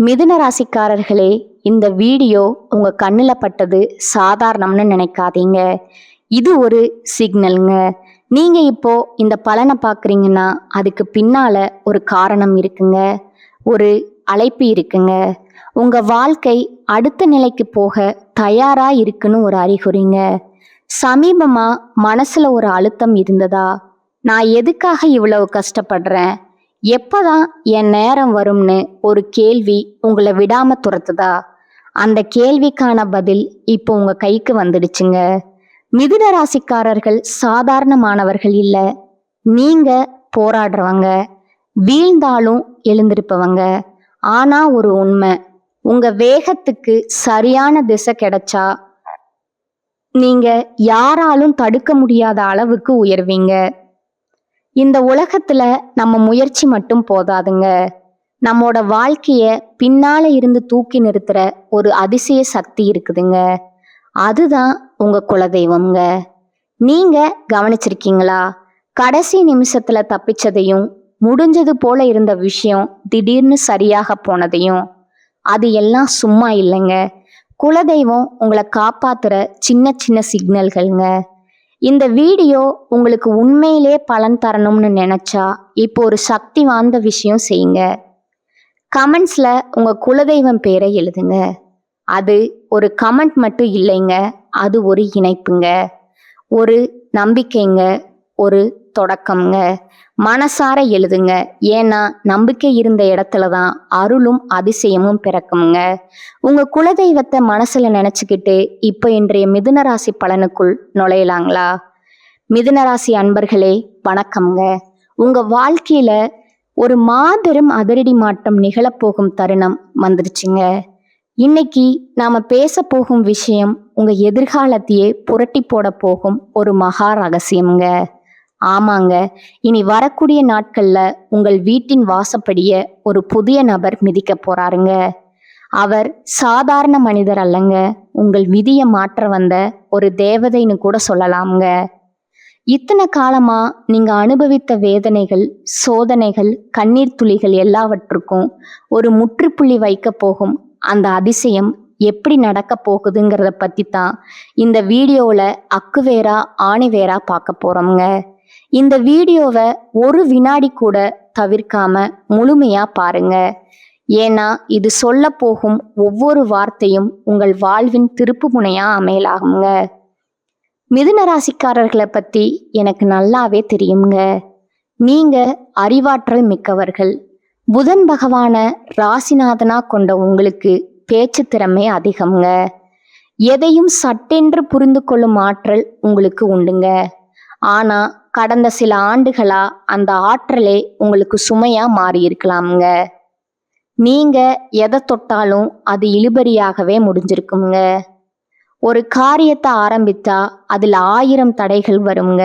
மிதுன ராசிக்காரர்களே, இந்த வீடியோ உங்க கண்ணுல பட்டது சாதாரணம்னு நினைக்காதீங்க. இது ஒரு சிக்னலுங்க. நீங்க இப்போ இந்த பலனை பார்க்குறீங்கன்னா அதுக்கு பின்னால ஒரு காரணம் இருக்குங்க. ஒரு அழைப்பு இருக்குங்க. உங்க வாழ்க்கை அடுத்த நிலைக்கு போக தயாரா இருக்குன்னு ஒரு அறிகுறிங்க. சமீபமா மனசுல ஒரு அழுத்தம் இருந்ததா? நான் எதுக்காக இவ்வளவு கஷ்டப்படுறேன்? எப்பதான் என் நேரம் வரும்னு ஒரு கேள்வி உங்களை விடாம துரத்துதா? அந்த கேள்விக்கான பதில் இப்போ உங்க கைக்கு வந்துடுச்சுங்க. மிதுன ராசிக்காரர்கள் சாதாரணமானவர்கள் இல்ல. நீங்க போராடுறவங்க, வீழ்ந்தாலும் எழுந்திருப்பவங்க. ஆனா ஒரு உண்மை, உங்க வேகத்துக்கு சரியான திசை கிடைச்சா நீங்க யாராலும் தடுக்க முடியாத அளவுக்கு உயர்வீங்க. இந்த உலகத்துல நம்ம முயற்சி மட்டும் போதாதுங்க. நம்மோட வாழ்க்கைய பின்னால இருந்து தூக்கி நிறுத்துற ஒரு அதிசய சக்தி இருக்குதுங்க. அதுதான் உங்க குலதெய்வம்ங்க. நீங்க கவனிச்சிருக்கீங்களா? கடைசி நிமிஷத்துல தப்பிச்சதையும், முடிஞ்சது போல இருந்த விஷயம் திடீர்னு சரியாக போனதையும். அது எல்லாம் சும்மா இல்லைங்க. குலதெய்வம் உங்களை காப்பாத்துற சின்ன சின்ன சிக்னல்கள்ங்க. இந்த வீடியோ உங்களுக்கு உண்மையிலே பலன் தரணும்னு நினைச்சா இப்போ ஒரு சக்தி வாய்ந்த விஷயம் செய்யுங்க. கமெண்ட்ஸ்ல உங்க குலதெய்வம் பேரை எழுதுங்க. அது ஒரு கமெண்ட் மட்டும் இல்லைங்க, அது ஒரு இணைப்புங்க, ஒரு நம்பிக்கைங்க, ஒரு தொடக்கம்ங்க. மனசார எழுதுங்க. ஏன்னா நம்பிக்கை இருந்த இடத்துல தான் அருளும் அதிசயமும் பிறக்குங்க. உங்க குலதெய்வத்தை மனசுல நினைச்சுக்கிட்டு இப்ப இன்றைய மிதுன ராசி பலனுக்குள் நுழையலாங்களா? மிதுன ராசி அன்பர்களே, வணக்கம்ங்க. உங்க வாழ்க்கையில ஒரு மாபெரும் அதிரடி மாற்றம் நிகழப்போகும் தருணம் வந்துருச்சுங்க. இன்னைக்கு நாம பேச போகும் விஷயம் உங்க எதிர்காலத்தையே புரட்டி போட போகும் ஒரு மகா ரகசியம்ங்க. ஆமாங்க, இனி வரக்கூடிய நாட்கள்ல உங்கள் வீட்டின் வாசப்படிய ஒரு புதிய நபர் மிதிக்க போறாருங்க. அவர் சாதாரண மனிதர் அல்லங்க, உங்கள் விதியை மாற்ற வந்த ஒரு தேவதைன்னு கூட சொல்லலாம்ங்க. இத்தனை காலமா நீங்க அனுபவித்த வேதனைகள், சோதனைகள், கண்ணீர் துளிகள் எல்லாவற்றுக்கும் ஒரு முற்றுப்புள்ளி வைக்க போகும் அந்த அதிசயம் எப்படி நடக்க போகுதுங்கிறத பத்தி தான் இந்த வீடியோவில் அக்குவேரா ஆணிவேரா பார்க்க போறோம்ங்க. இந்த வீடியோவை ஒரு வினாடி கூட தவிர்க்காம முழுமையா பாருங்க. ஏன்னா இது சொல்ல போகும் ஒவ்வொரு வார்த்தையும் உங்கள் வாழ்வின் திருப்பு முனையா அமையலாகுங்க. மிதுன ராசிக்காரர்களை பத்தி எனக்கு நல்லாவே தெரியுங்க. நீங்க அறிவாற்றல் மிக்கவர்கள். புதன் பகவான ராசிநாதனா கொண்ட உங்களுக்கு பேச்சு திறமை அதிகம்ங்க. எதையும் சட்டென்று புரிந்து கொள்ளும் ஆற்றல் உங்களுக்கு உண்டுங்க. ஆனா கடந்த சில ஆண்டுகளா அந்த ஆற்றலே உங்களுக்கு சுமையா மாறி இருக்கலாம்ங்க. நீங்க எதை தொட்டாலும் அது இழுபறியாகவே முடிஞ்சிருக்குங்க. ஒரு காரியத்தை ஆரம்பித்தா அதுல 1000 தடைகள் வருங்க.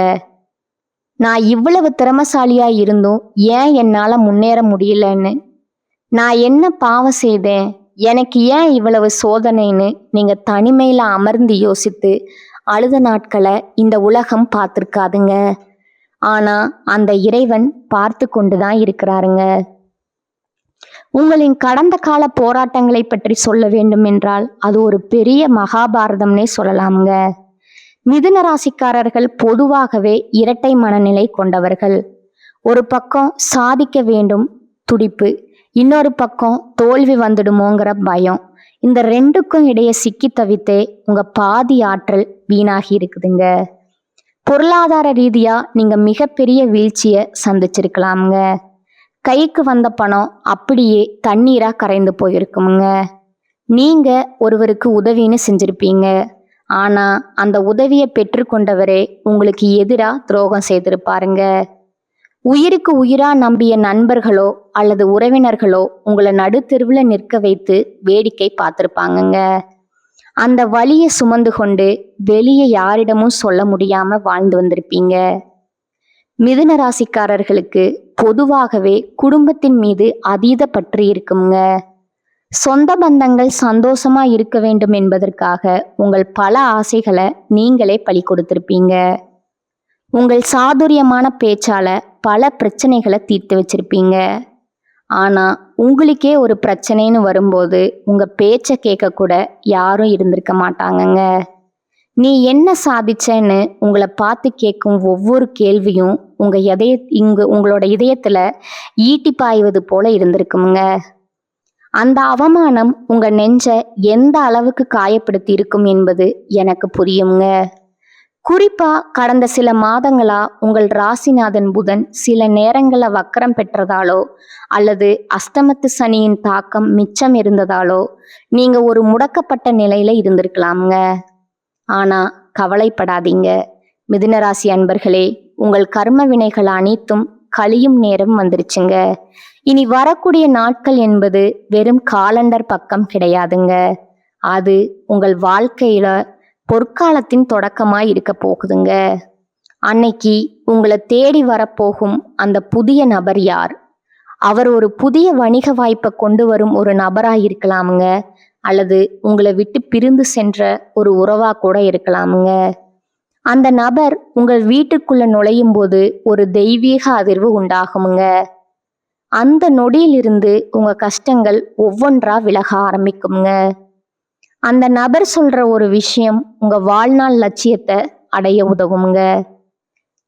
நான் இவ்வளவு திறமசாலியா இருந்தும் ஏன் என்னால முன்னேற முடியலன்னு, நான் என்ன பாவம் செய்தேன், எனக்கு ஏன் இவ்வளவு சோதனைன்னு நீங்க தனிமையில அமர்ந்து யோசித்து அழுத நாட்களை இந்த உலகம் பார்த்துருக்காதுங்க. ஆனா அந்த இறைவன் பார்த்து கொண்டுதான் இருக்கிறாருங்க. உங்களின் கடந்த கால போராட்டங்களை பற்றி சொல்ல வேண்டும் என்றால் அது ஒரு பெரிய மகாபாரதம்னே சொல்லலாம்ங்க. மிதுன ராசிக்காரர்கள் பொதுவாகவே இரட்டை மனநிலை கொண்டவர்கள். ஒரு பக்கம் சாதிக்க வேண்டும் துடிப்பு, இன்னொரு பக்கம் தோல்வி வந்துடுமோங்கிற பயம். இந்த ரெண்டுக்கும் இடையே சிக்கி தவித்தே உங்க பாதி ஆற்றல் வீணாகி இருக்குதுங்க. பொருளாதார ரீதியா நீங்க மிகப்பெரிய வீழ்ச்சியை சந்திச்சிருக்கலாம்ங்க. கைக்கு வந்த பணம் அப்படியே தண்ணீரா கரைந்து போயிருக்குமுங்க. நீங்க ஒருவருக்கு உதவின்னு செஞ்சிருப்பீங்க. ஆனா அந்த உதவியை பெற்றுக்கொண்டவரே உங்களுக்கு எதிரா துரோகம் செய்திருப்பாருங்க. உயிருக்கு உயிரா நம்பிய நண்பர்களோ அல்லது உறவினர்களோ உங்களை நடுத்தெருவுல நிற்க வைத்து வேடிக்கை பார்த்திருப்பாங்கங்க. அந்த வலியை சுமந்து கொண்டு வெளியே யாரிடமும் சொல்ல முடியாம வாழ்ந்து வந்திருப்பீங்க. மிதுன ராசிக்காரர்களுக்கு பொதுவாகவே குடும்பத்தின் மீது அதீத பற்று இருக்குங்க. சொந்த பந்தங்கள் சந்தோஷமா இருக்க வேண்டும் என்பதற்காக உங்கள் பல ஆசைகளை நீங்களே பலி கொடுத்திருப்பீங்க. உங்கள் சாதுரியமான பேச்சால பல பிரச்சனைகளை தீர்த்து வச்சிருப்பீங்க. ஆனா உங்களுக்கே ஒரு பிரச்சனைன்னு வரும்போது உங்க பேச்ச கேட்க கூட யாரும் இருந்திருக்க மாட்டாங்கங்க. நீ என்ன சாதிச்சேன்னு உங்களை பார்த்து கேட்கும் ஒவ்வொரு கேள்வியும் உங்களோட இதயத்துல ஈட்டி பாய்வது போல இருந்திருக்குமுங்க. அந்த அவமானம் உங்க நெஞ்ச எந்த அளவுக்கு காயப்படுத்தி இருக்கும் என்பது எனக்கு புரியுங்க. குறிப்பா கடந்த சில மாதங்களா உங்கள் ராசிநாதன் புதன் சில நேரங்கள்ல வக்கரம் பெற்றதாலோ அல்லது அஸ்தமத்து சனியின் தாக்கம் மிச்சம் இருந்ததாலோ நீங்க ஒரு முடக்கப்பட்ட நிலையில இருந்திருக்கலாமுங்க. ஆனா கவலைப்படாதீங்க மிதுன ராசி அன்பர்களே, உங்கள் கர்ம வினைகள் அனைத்தும் கழியும் நேரம் வந்துருச்சுங்க. இனி வரக்கூடிய நாட்கள் என்பது வெறும் காலண்டர் பக்கம் கிடையாதுங்க. அது உங்கள் வாழ்க்கையில பொற்காலத்தின் தொடக்கமாய் இருக்க போகுதுங்க. அன்னைக்கு உங்களை தேடி வரப்போகும் அந்த புதிய நபர் யார்? அவர் ஒரு புதிய வணிக வாய்ப்பை கொண்டு வரும் ஒரு நபராக இருக்கலாமுங்க, அல்லது உங்களை விட்டு பிரிந்து சென்ற ஒரு உறவா கூட இருக்கலாமுங்க. அந்த நபர் உங்கள் வீட்டுக்குள்ள நுழையும் போது ஒரு தெய்வீக அதிர்வு உண்டாகுமுங்க. அந்த நொடியிலிருந்து உங்க கஷ்டங்கள் ஒவ்வொன்றா விலக ஆரம்பிக்குங்க. அந்த நபர் சொல்ற ஒரு விஷயம் உங்க வாழ்நாள் லட்சியத்தை அடைய உதவுங்க.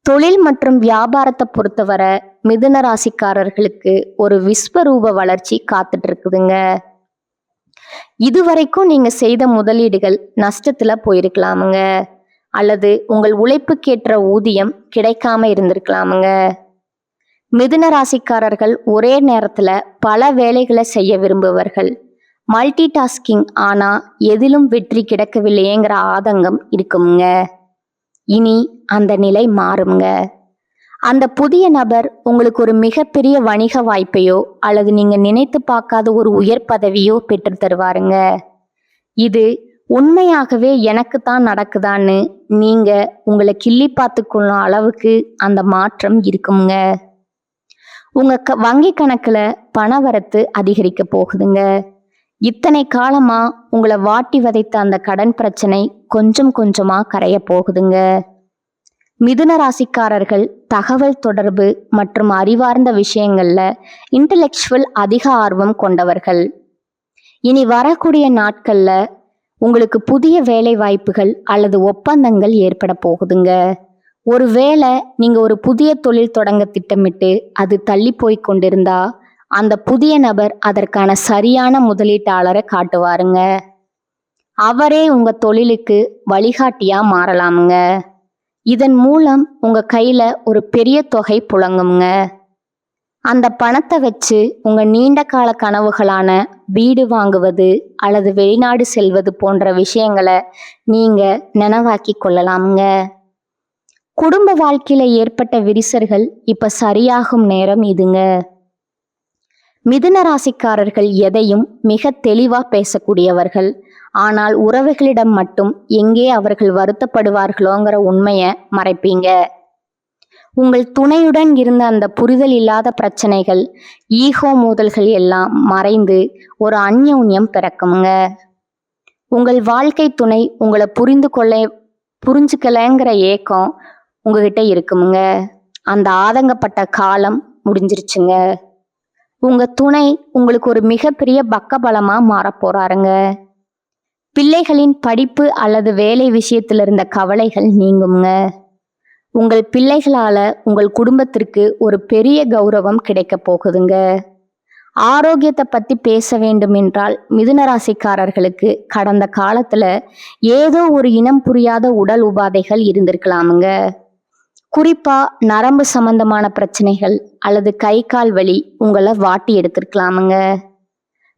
தொழில் மற்றும் வியாபாரத்தை பொறுத்தவரை மிதுன ராசிக்காரர்களுக்கு ஒரு விஸ்வரூப வளர்ச்சி காத்துட்டு இருக்குதுங்க. இதுவரைக்கும் நீங்க செய்த முதலீடுகள் நஷ்டத்துல போயிருக்கலாமுங்க, அல்லது உங்கள் உழைப்புக்கேற்ற ஊதியம் கிடைக்காம இருந்திருக்கலாமுங்க. மிதுன ராசிக்காரர்கள் ஒரே நேரத்துல பல வேலைகளை செய்ய விரும்புவர்கள். மல்டி டாஸ்கிங், ஆனா எதிலும் வெற்றி கிடைக்கவில்லையேங்கிற ஆதங்கம் இருக்குங்க. இனி அந்த நிலை மாறுங்க. அந்த புதிய நபர் உங்களுக்கு ஒரு மிகப்பெரிய வணிக வாய்ப்பையோ அல்லது நீங்க நினைத்து பார்க்காத ஒரு உயர் பதவியோ பெற்று தருவாருங்க. இது உண்மையாகவே எனக்கு தான் நடக்குதான்னு நீங்க உங்களை கிள்ளி பார்த்து கொள்ளும் அளவுக்கு அந்த மாற்றம் இருக்குங்க. உங்க வங்கி கணக்குல பணவரத்து அதிகரிக்க போகுதுங்க. இத்தனை காலமா உங்களை வாட்டி வதைத்த அந்த கடன் பிரச்சனை கொஞ்சம் கொஞ்சமா கரைய போகுதுங்க. மிதுன ராசிக்காரர்கள் தகவல் தொடர்பு மற்றும் அறிவார்ந்த விஷயங்கள்ல இன்டலெக்சுவல் அதிக ஆர்வம் கொண்டவர்கள். இனி வரக்கூடிய நாட்கள்ல உங்களுக்கு புதிய வேலை வாய்ப்புகள் அல்லது ஒப்பந்தங்கள் ஏற்பட போகுதுங்க. ஒருவேளை நீங்க ஒரு புதிய தொழில் தொடங்க திட்டமிட்டு அது தள்ளி போய் கொண்டிருந்தா அந்த புதிய நபர் அதற்கான சரியான முதலீட்டாளரை காட்டுவாருங்க. அவரே உங்க தொழிலுக்கு வழிகாட்டியா மாறலாமுங்க. இதன் மூலம் உங்க கையில ஒரு பெரிய தொகை புழங்குங்க. அந்த பணத்தை வச்சு உங்க நீண்ட கால கனவுகளான வீடு வாங்குவது அல்லது வெளிநாடு செல்வது போன்ற விஷயங்களை நீங்க நனவாக்கி கொள்ளலாமுங்க. குடும்ப வாழ்க்கையில ஏற்பட்ட விரிசல்கள் இப்ப சரியாகும் நேரம் இதுங்க. மிதுன ராசிக்காரர்கள் எதையும் மிக தெளிவா பேசக்கூடியவர்கள். ஆனால் உறவுகளிடம் மட்டும் எங்கே அவர்கள் வருத்தப்படுவார்களோங்கிற உண்மையை மறைப்பீங்க. உங்கள் துணையுடன் இருந்த அந்த புரிதல் இல்லாத பிரச்சனைகள், ஈகோ மோதல்கள் எல்லாம் மறைந்து ஒரு அந்யோன்யம் பிறக்குங்க. உங்கள் வாழ்க்கை துணை உங்களை புரிஞ்சுக்கலைங்கிற ஏக்கம் உங்ககிட்ட இருக்குமுங்க. அந்த ஆதங்கப்பட்ட காலம் முடிஞ்சிருச்சுங்க. உங்க துணை உங்களுக்கு ஒரு மிகப்பெரிய பக்கபலமா மாறப் போறாருங்க. பிள்ளைகளின் படிப்பு அல்லது வேலை விஷயத்துல இருந்த கவலைகள் நீங்குங்க. உங்கள் பிள்ளைகளால உங்கள் குடும்பத்திற்கு ஒரு பெரிய கௌரவம் கிடைக்க போகுதுங்க. ஆரோக்கியத்தை பத்தி பேச வேண்டும் என்றால் மிதுன ராசிக்காரர்களுக்கு கடந்த காலத்துல ஏதோ ஒரு இனம் புரியாத உடல் உபாதைகள் இருந்திருக்கலாமுங்க. குறிப்பா நரம்பு சம்பந்தமான பிரச்சனைகள் அல்லது கை கால் வலி உங்களை வாட்டி எடுத்திருக்கலாமுங்க.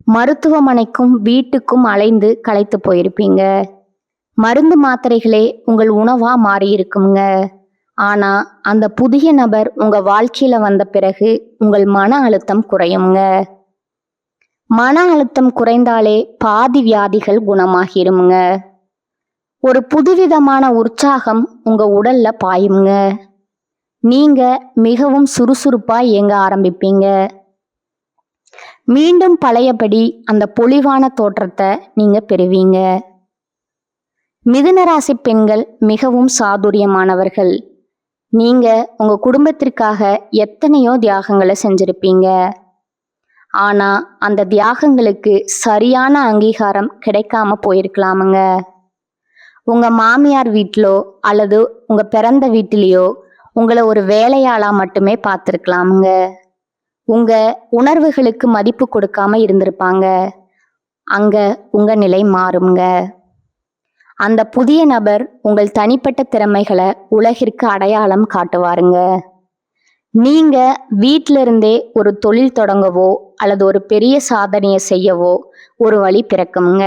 மருத்துவமனைக்கும் வீட்டுக்கும் அலைந்து களைத்து போயிருப்பீங்க. மருந்து மாத்திரைகளே உங்கள் உணவா மாறி இருக்குங்க. ஆனா அந்த புதிய நபர் உங்க வாழ்க்கையில வந்த பிறகு உங்கள் மன அழுத்தம் குறையுங்க. மன அழுத்தம் குறைந்தாலே பாதி வியாதிகள் குணமாகிருமுங்க. ஒரு புதுவிதமான உற்சாகம் உங்க உடல்ல பாயுங்க. நீங்க மிகவும் சுறுசுறுப்பா இயங்க ஆரம்பிப்பீங்க. மீண்டும் பழையபடி அந்த பொலிவான தோற்றத்தை நீங்க பெறுவீங்க. மிதுன ராசி பெண்கள் மிகவும் சாதுரியமானவர்கள். நீங்க உங்க குடும்பத்திற்காக எத்தனையோ தியாகங்களை செஞ்சிருப்பீங்க. ஆனா அந்த தியாகங்களுக்கு சரியான அங்கீகாரம் கிடைக்காம போயிருக்கலாமுங்க. உங்க மாமியார் வீட்டிலோ அல்லது உங்க பிறந்த வீட்டிலேயோ உங்களை ஒரு வேலையாளா மட்டுமே பார்த்துருக்கலாமுங்க. உங்க உணர்வுகளுக்கு மதிப்பு கொடுக்காம இருந்திருப்பாங்க. அங்க உங்க நிலை மாறுங்க. அந்த புதிய நபர் உங்கள் தனிப்பட்ட திறமைகளை உலகிற்கு அடையாளம் காட்டுவாருங்க. நீங்க வீட்டில இருந்தே ஒரு தொழில் தொடங்கவோ அல்லது ஒரு பெரிய சாதனையை செய்யவோ ஒரு வழி பிறக்குங்க.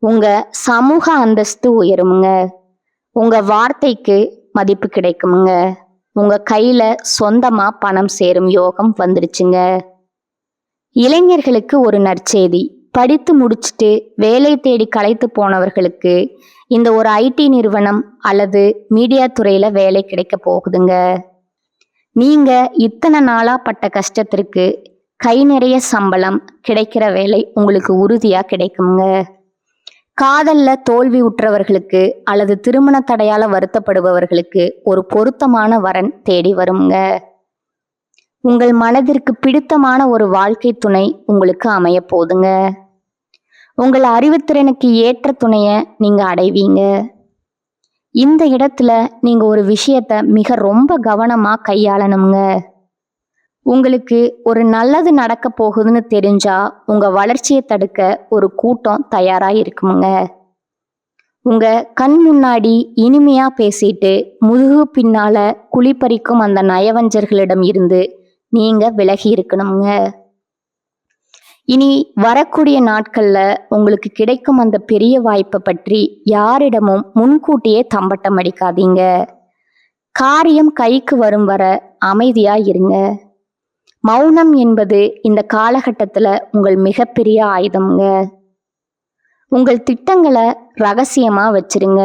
உங்க சமூக அந்தஸ்து உயருமுங்க. உங்க வார்த்தைக்கு மதிப்பு கிடைக்குமுங்க. உங்க கையில சொந்தமா பணம் சேரும் யோகம் வந்துடுச்சுங்க. இளைஞர்களுக்கு ஒரு நற்செய்தி. படித்து முடிச்சுட்டு வேலை தேடி களைத்து போனவர்களுக்கு இந்த ஒரு ஐடி நிறுவனம் அல்லது மீடியா துறையில வேலை கிடைக்க போகுதுங்க. நீங்க இத்தனை நாளா பட்ட கஷ்டத்திற்கு கை நிறைய சம்பளம் கிடைக்கிற வேலை உங்களுக்கு உறுதியா கிடைக்குங்க. காதல்ல தோல்வி உற்றவர்களுக்கு அல்லது திருமண தடையால வருத்தப்படுபவர்களுக்கு ஒரு பொருத்தமான வரன் தேடி வருங்க. உங்கள் மனதிற்கு பிடித்தமான ஒரு வாழ்க்கை துணை உங்களுக்கு அமைய போதுங்க. உங்கள் அறிவுத்திறனுக்கு ஏற்ற துணைய நீங்க அடைவீங்க. இந்த இடத்துல நீங்க ஒரு விஷயத்த மிக ரொம்ப கவனமா கையாளணுங்க. உங்களுக்கு ஒரு நல்லது நடக்க போகுதுன்னு தெரிஞ்சா உங்க வளர்ச்சியை தடுக்க ஒரு கூட்டம் தயாரா இருக்குமுங்க. உங்க கண் முன்னாடி இனிமையா பேசிட்டு முதுகு பின்னால குழிப்பறிக்கும் அந்த நயவஞ்சர்களிடம் இருந்து நீங்க விலகி இருக்கணுங்க. இனி வரக்கூடிய நாட்கள்ல உங்களுக்கு கிடைக்கும் அந்த பெரிய வாய்ப்பை பற்றி யாரிடமும் முன்கூட்டியே தம்பட்டம் அடிக்காதீங்க. காரியம் கைக்கு வரும் வர அமைதியா இருங்க. மௌனம் என்பது இந்த காலகட்டத்துல உங்கள் மிகப்பெரிய ஆயுதம்ங்க. உங்கள் திட்டங்களை ரகசியமா வச்சிருங்க.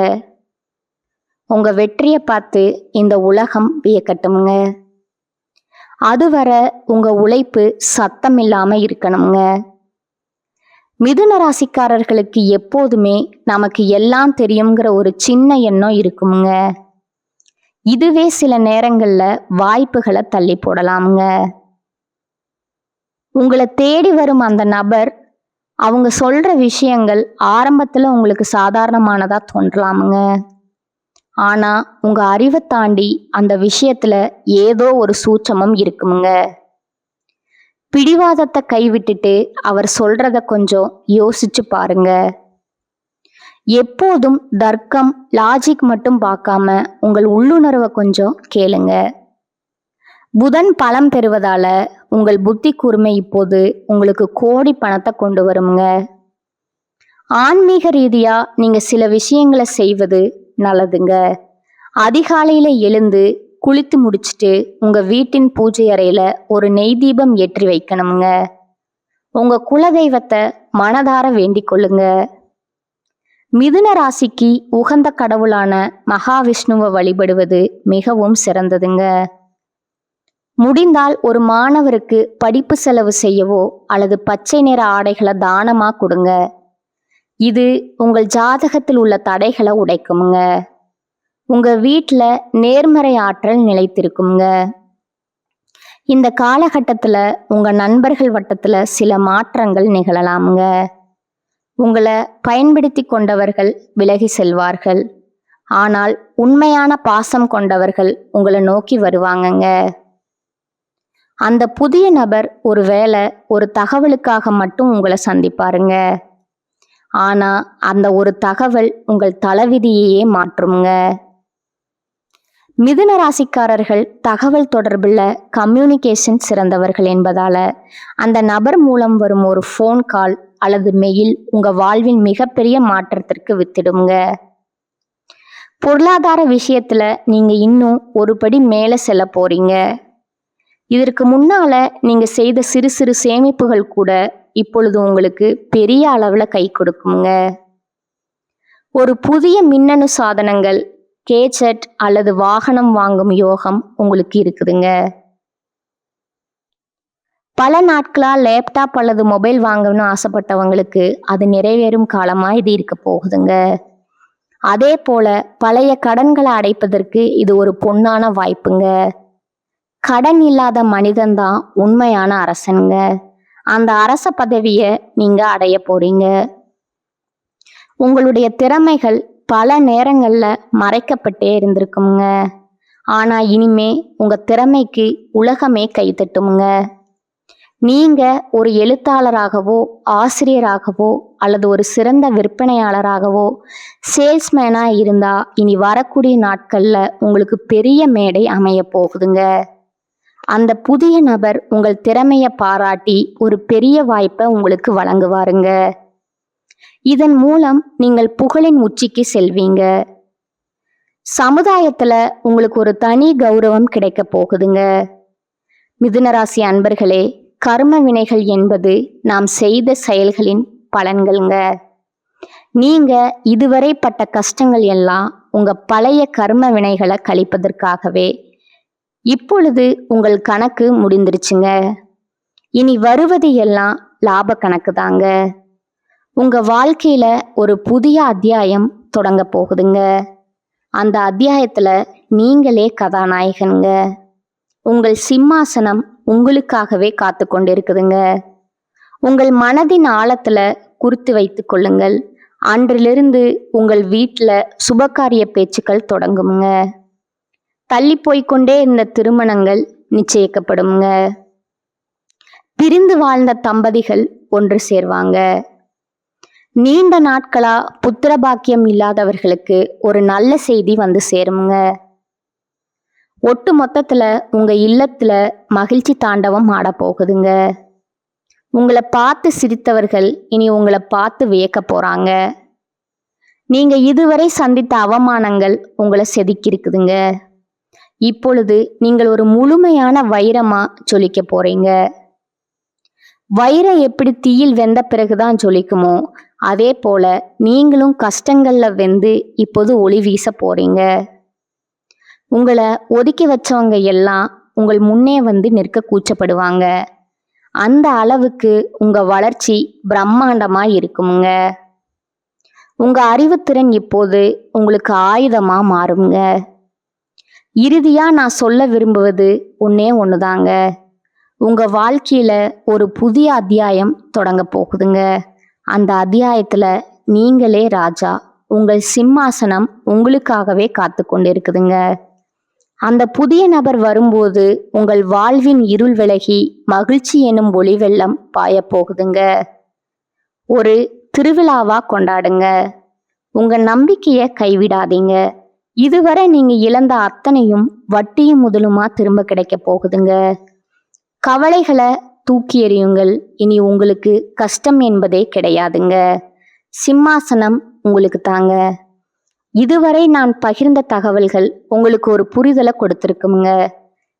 உங்க வெற்றியை பார்த்து இந்த உலகம் வியக்கட்டும்ங்க. அதுவரை உங்க உழைப்பு சத்தம் இல்லாம இருக்கணுங்க. மிதுன ராசிக்காரர்களுக்கு எப்போதுமே நமக்கு எல்லாம் தெரியுங்கிற ஒரு சின்ன எண்ணம் இருக்குங்க. இதுவே சில நேரங்கள்ல வாய்ப்புகளை தள்ளி போடலாமுங்க. உங்களை தேடி வரும் அந்த நபர் அவங்க சொல்ற விஷயங்கள் ஆரம்பத்துல உங்களுக்கு சாதாரணமானதா தோன்றலாமுங்க. ஆனா உங்க அறிவை தாண்டி அந்த விஷயத்துல ஏதோ ஒரு சூட்சமும் இருக்குமுங்க. பிடிவாதத்தை கைவிட்டுட்டு அவர் சொல்றத கொஞ்சம் யோசிச்சு பாருங்க. எப்போதும் தர்க்கம் லாஜிக் மட்டும் பார்க்காம உங்கள் உள்ளுணர்வை கொஞ்சம் கேளுங்க. புதன் பலம் பெறுவதால உங்கள் புத்தி கூர்மை இப்போது உங்களுக்கு கோடி பணத்தை கொண்டு வருங்க. ஆன்மீக ரீதியா நீங்க சில விஷயங்களை செய்வது நல்லதுங்க. அதிகாலையில எழுந்து குளித்து முடிச்சுட்டு உங்க வீட்டின் பூஜை அறையில ஒரு நெய் தீபம் ஏற்றி வைக்கணுங்க. உங்க குலதெய்வத்தை மனதார வேண்டிக் கொள்ளுங்க. மிதுன ராசிக்கு உகந்த கடவுளான மகாவிஷ்ணுவை வழிபடுவது மிகவும் சிறந்ததுங்க. முடிந்தால் ஒரு மாணவருக்கு படிப்பு செலவு செய்யவோ அல்லது பச்சை நிற ஆடைகளை தானமா கொடுங்க. இது உங்கள் ஜாதகத்தில் உள்ள தடைகளை உடைக்குமுங்க. உங்க வீட்டுல நேர்மறை ஆற்றல் நிலைத்திருக்குங்க. இந்த காலகட்டத்துல உங்க நண்பர்கள் வட்டத்துல சில மாற்றங்கள் நிகழலாமுங்க. உங்களை பயன்படுத்தி கொண்டவர்கள் விலகி செல்வார்கள். ஆனால் உண்மையான பாசம் கொண்டவர்கள் உங்களை நோக்கி வருவாங்கங்க. அந்த புதிய நபர் ஒருவேளை ஒரு தகவலுக்காக மட்டும் உங்களை சந்திப்பாருங்க. ஆனா அந்த ஒரு தகவல் உங்கள் தலைவிதியையே மாற்றுங்க. மிதுன ராசிக்காரர்கள் தகவல் தொடர்புல கம்யூனிகேஷன் சிறந்தவர்கள் என்பதால அந்த நபர் மூலம் வரும் ஒரு ஃபோன் கால் அல்லது மெயில் உங்க வாழ்வின் மிகப்பெரிய மாற்றத்திற்கு வித்திடுங்க. பொருளாதார விஷயத்துல நீங்க இன்னும் ஒரு படி மேல செல்ல போறீங்க. இதற்கு முன்னால நீங்க செய்த சிறு சிறு சேமிப்புகள் கூட இப்பொழுது உங்களுக்கு பெரிய அளவுல கை கொடுக்குங்க. ஒரு புதிய மின்னணு சாதனங்கள், கேஜெட் அல்லது வாகனம் வாங்கும் யோகம் உங்களுக்கு இருக்குதுங்க. பல நாட்களா லேப்டாப் அல்லது மொபைல் வாங்கணும்னு ஆசைப்பட்டவங்களுக்கு அது நிறைவேறும் காலமா இது இருக்க போகுதுங்க. அதே போல பழைய கடன்களை அடைப்பதற்கு இது ஒரு பொன்னான வாய்ப்புங்க. கடன் இல்லாத மனிதன்தான் உண்மையான அரசனுங்க. அந்த அரச பதவிய நீங்க அடைய போறீங்க. உங்களுடைய திறமைகள் பல நேரங்கள்ல மறைக்கப்பட்டே இருந்திருக்குங்க. ஆனா இனிமே உங்க திறமைக்கு உலகமே கைதட்டுமுங்க. நீங்க ஒரு எழுத்தாளராகவோ, ஆசிரியராகவோ அல்லது ஒரு சிறந்த விற்பனையாளராகவோ, சேல்ஸ்மேனா இருந்தா இனி வரக்கூடிய நாட்கள்ல உங்களுக்கு பெரிய மேடை அமைய போகுதுங்க. அந்த புதிய நபர் உங்கள் திறமைய பாராட்டி ஒரு பெரிய வாய்ப்பை உங்களுக்கு வழங்குவாருங்க. இதன் மூலம் நீங்கள் புகழின் உச்சிக்கு செல்வீங்க. சமுதாயத்துல உங்களுக்கு ஒரு தனி கௌரவம் கிடைக்க போகுதுங்க. மிதுனராசி அன்பர்களே, கர்ம வினைகள் என்பது நாம் செய்த செயல்களின் பலன்கள்ங்க. நீங்க இதுவரை பட்ட கஷ்டங்கள் எல்லாம் உங்க பழைய கர்ம வினைகளை கழிப்பதற்காகவே. இப்பொழுது உங்கள் கணக்கு முடிந்துருச்சுங்க. இனி வருவது எல்லாம் லாப கணக்கு தாங்க. உங்க வாழ்க்கையில ஒரு புதிய அத்தியாயம் தொடங்க போகுதுங்க. அந்த அத்தியாயத்துல நீங்களே கதாநாயகனுங்க. உங்கள் சிம்மாசனம் உங்களுக்காகவே காத்து கொண்டிருக்குதுங்க. உங்கள் மனதின் ஆழத்துல குறித்து வைத்துக் கொள்ளுங்கள். அன்றிலிருந்து உங்கள் வீட்டுல சுபகாரிய பேச்சுக்கள் தொடங்குங்க. தள்ளி போய்கொண்டே இருந்த திருமணங்கள் நிச்சயிக்கப்படுங்க. பிரிந்து வாழ்ந்த தம்பதிகள் ஒன்று சேர்வாங்க. நீண்ட நாட்களா புத்திர பாக்கியம் இல்லாதவர்களுக்கு ஒரு நல்ல செய்தி வந்து சேருங்க. ஒட்டு மொத்தத்துல உங்க இல்லத்துல மகிழ்ச்சி தாண்டவம் ஆட போகுதுங்க. உங்களை பார்த்து சிரித்தவர்கள் இனி உங்களை பார்த்து வியக்க போறாங்க. நீங்க இதுவரை சந்தித்த அவமானங்கள் உங்களை செதுக்கிருக்குதுங்க. இப்பொழுது நீங்கள் ஒரு முழுமையான வைரமா ஜொலிக்க போறீங்க. வைரம் எப்படி தீயில் வெந்த பிறகுதான் ஜொலிக்குமோ, அதே போல நீங்களும் கஷ்டங்கள்ல வெந்து இப்போது ஒளி வீச போறீங்க. உங்களை ஒதுக்கி வச்சவங்க எல்லாம் உங்கள் முன்னே வந்து நிற்க கூச்சப்படுவாங்க. அந்த அளவுக்கு உங்க வளர்ச்சி பிரம்மாண்டமா இருக்குமுங்க. உங்க அறிவுத்திறன் இப்போது உங்களுக்கு ஆயுதமா மாறுங்க. இறுதியா நான் சொல்ல விரும்புவது ஒன்னே ஒண்ணுதாங்க. உங்க வாழ்க்கையில ஒரு புதிய அத்தியாயம் தொடங்க போகுதுங்க. அந்த அத்தியாயத்துல நீங்களே ராஜா. உங்கள் சிம்மாசனம் உங்களுக்காகவே காத்து கொண்டிருக்குதுங்க. அந்த புதிய நபர் வரும்போது உங்கள் வாழ்வின் இருள் விலகி மகிழ்ச்சி எனும் ஒளி வெள்ளம் பாய போகுதுங்க. ஒரு திருவிழாவா கொண்டாடுங்க. உங்க நம்பிக்கைய கைவிடாதீங்க. இதுவரை நீங்க இழந்த அத்தனையும் வட்டியும் முதலுமா திரும்ப கிடைக்க போகுதுங்க. கவலைகளை தூக்கி எறியுங்கள். இனி உங்களுக்கு கஷ்டம் என்பதே கிடையாதுங்க. சிம்மாசனம் உங்களுக்கு தாங்க. இதுவரை நான் பகிர்ந்த தகவல்கள் உங்களுக்கு ஒரு புரிதலை கொடுத்திருக்குங்க.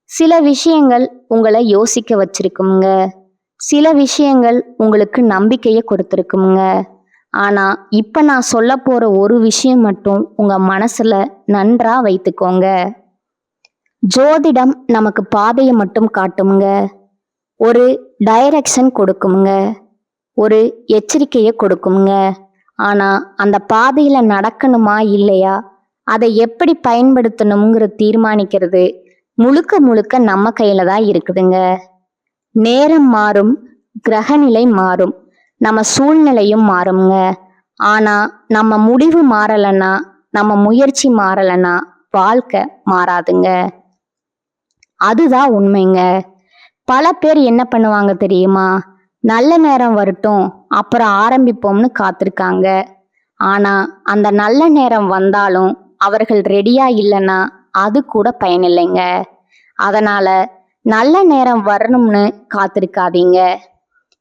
சில விஷயங்கள் உங்களை யோசிக்க வச்சிருக்குங்க. சில விஷயங்கள் உங்களுக்கு நம்பிக்கையை கொடுத்திருக்குங்க. ஆனா இப்ப நான் சொல்ல போற ஒரு விஷயம் மட்டும் உங்க மனசுல நன்றா வைத்துக்கோங்க. ஜோதிடம் நமக்கு பாதையை மட்டும் காட்டுமுங்க. ஒரு டைரக்ஷன் கொடுக்குமுங்க. ஒரு எச்சரிக்கையை கொடுக்குமுங்க. ஆனா அந்த பாதையில நடக்கணுமா இல்லையா, அதை எப்படி பயன்படுத்தணுங்கிற தீர்மானிக்கிறது முழுக்க முழுக்க நம்ம கையில தான் இருக்குதுங்க. நேரம் மாறும், கிரகநிலை மாறும், நம்ம சூழ்நிலையும் மாறுங்க. ஆனா நம்ம முடிவு மாறலன்னா, நம்ம முயற்சி மாறலன்னா வாழ்க்கை மாறாதுங்க. அதுதான் உண்மைங்க. பல பேர் என்ன பண்ணுவாங்க தெரியுமா? நல்ல நேரம் வரட்டும் அப்புறம் ஆரம்பிப்போம்னு காத்திருக்காங்க. ஆனா அந்த நல்ல நேரம் வந்தாலும் அவர்கள் ரெடியா இல்லைன்னா அது கூட பயனில்லைங்க. அதனால நல்ல நேரம் வரணும்னு காத்திருக்காதீங்க.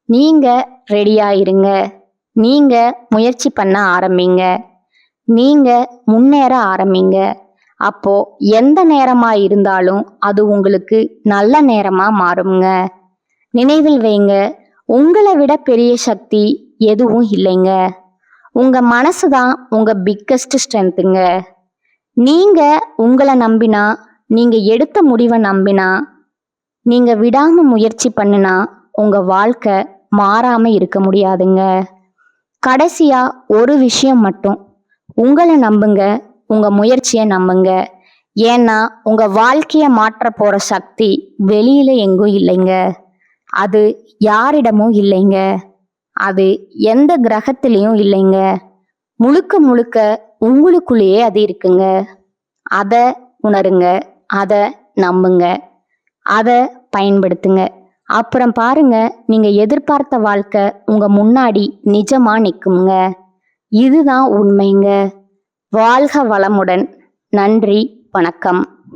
நீங்க ரெடியா இருங்க. நீங்க முயற்சி பண்ண ஆரம்பிங்க. நீங்க முன்னேற ஆரம்பிங்க. அப்போ எந்த நேரமா இருந்தாலும் அது உங்களுக்கு நல்ல நேரமா மாறுங்க. நினைவில் வைங்க, உங்களை விட பெரிய சக்தி எதுவும் இல்லைங்க. உங்க மனசுதான் உங்க பிக்கஸ்ட் ஸ்ட்ரென்த்துங்க. நீங்க உங்களை நம்பினா, நீங்க எடுத்த முடிவை நம்பினா, நீங்க விடாம முயற்சி பண்ணுனா உங்க வாழ்க்கை மாறாம இருக்க முடியாதுங்க. கடைசியா ஒரு விஷயம் மட்டும், உங்களை நம்புங்க, உங்க முயற்சியை நம்புங்க. ஏன்னா உங்க வாழ்க்கைய மாற்ற போற சக்தி வெளியில எங்கும் இல்லைங்க. அது யாரிடமும் இல்லைங்க. அது எந்த கிரகத்திலையும் இல்லைங்க. முழுக்க முழுக்க உங்களுக்குள்ளேயே அது இருக்குங்க. அத உணருங்க, அத நம்புங்க, அத பயன்படுத்துங்க. அப்புறம் பாருங்க, நீங்க எதிர்பார்த்த வாழ்க்கை உங்க முன்னாடி நிஜமா நிக்குங்க. இதுதான் உண்மைங்க. வாழ்க வளமுடன். நன்றி, வணக்கம்.